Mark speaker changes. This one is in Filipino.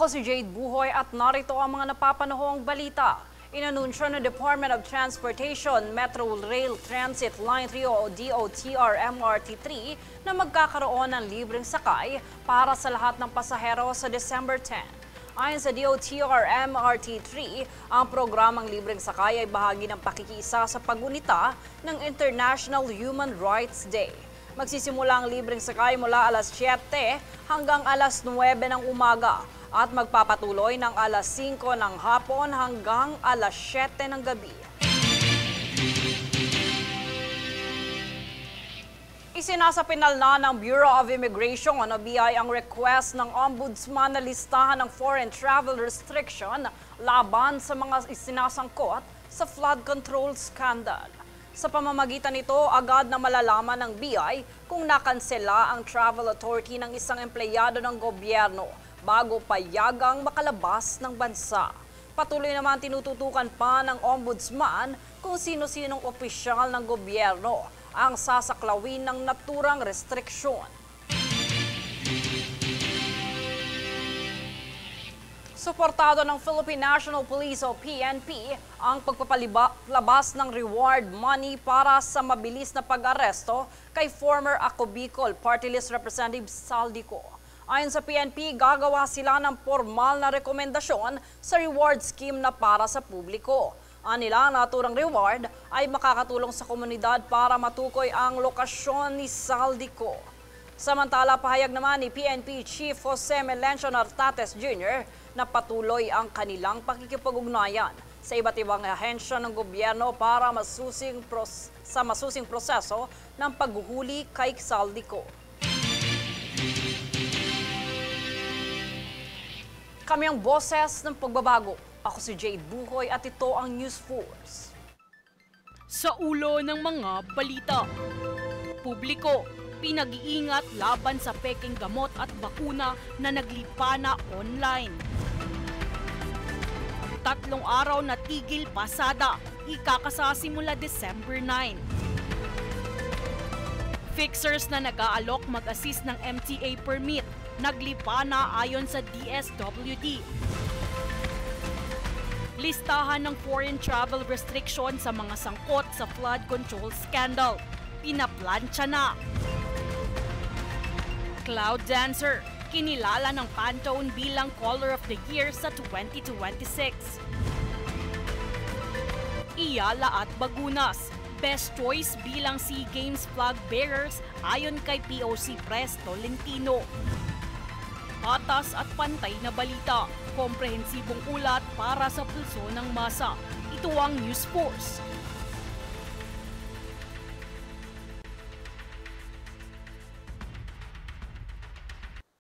Speaker 1: Ako si Jade Buhoy at narito ang mga napapanahong balita. Inanunsyo ng Department of Transportation Metro Rail Transit Line 3 o DOTR MRT3 na magkakaroon ng libreng sakay para sa lahat ng pasahero sa December 10. Ayon sa DOTR MRT3, ang programang libreng sakay ay bahagi ng pakikiisa sa paggunita ng International Human Rights Day. Magsisimula ang libreng sakay mula alas 7 hanggang alas 9 ng umaga at magpapatuloy ng alas 5 ng hapon hanggang alas 7 ng gabi. Isinasapinal na ng Bureau of Immigration o BI ang request ng Ombudsman na listahan ng foreign travel restriction laban sa mga isinasangkot sa flood control scandal. Sa pamamagitan nito, agad na malalaman ng BI kung nakansela ang travel authority ng isang empleyado ng gobyerno bago payagang makalabas ng bansa. Patuloy naman tinututukan pa ng Ombudsman kung sino-sinong opisyal ng gobyerno ang sasaklawin ng naturang restriksyon. Suportado ng Philippine National Police o PNP ang pagpapalabas ng reward money para sa mabilis na pag-aresto kay former Ako Bicol Party List Representative Saldico. Ayon sa PNP, gagawa sila ng formal na rekomendasyon sa reward scheme na para sa publiko. Anila, naturang reward ay makakatulong sa komunidad para matukoy ang lokasyon ni Saldico. Samantala, pahayag naman ni PNP Chief Jose Melencio Nartates Jr. na patuloy ang kanilang pakikipag-ugnayan sa iba't ibang ahensya ng gobyerno para sa masusing proseso ng paghuhuli kay Saldico. Kami ang boses ng pagbabago. Ako si Jade Buhoy at ito ang News Force.
Speaker 2: Sa ulo ng mga balita, publiko, pinag-iingat laban sa peking gamot at bakuna na naglipana online. 3 araw na tigil pasada, ikakasa simula December 9. Fixers na nag-aalok mag-assist ng MTA permit, naglipana ayon sa DSWD. Listahan ng foreign travel restriction sa mga sangkot sa flood control scandal, pinaplansya na. Cloud Dancer, kinilala ng Pantone bilang Color of the Year sa 2026. Iyala at Bagunas, Best Choice bilang SEA Games flag bearers ayon kay POC Press Tolentino. Patas at pantay na balita, komprehensibong ulat para sa pulso ng masa. Ito ang News Force.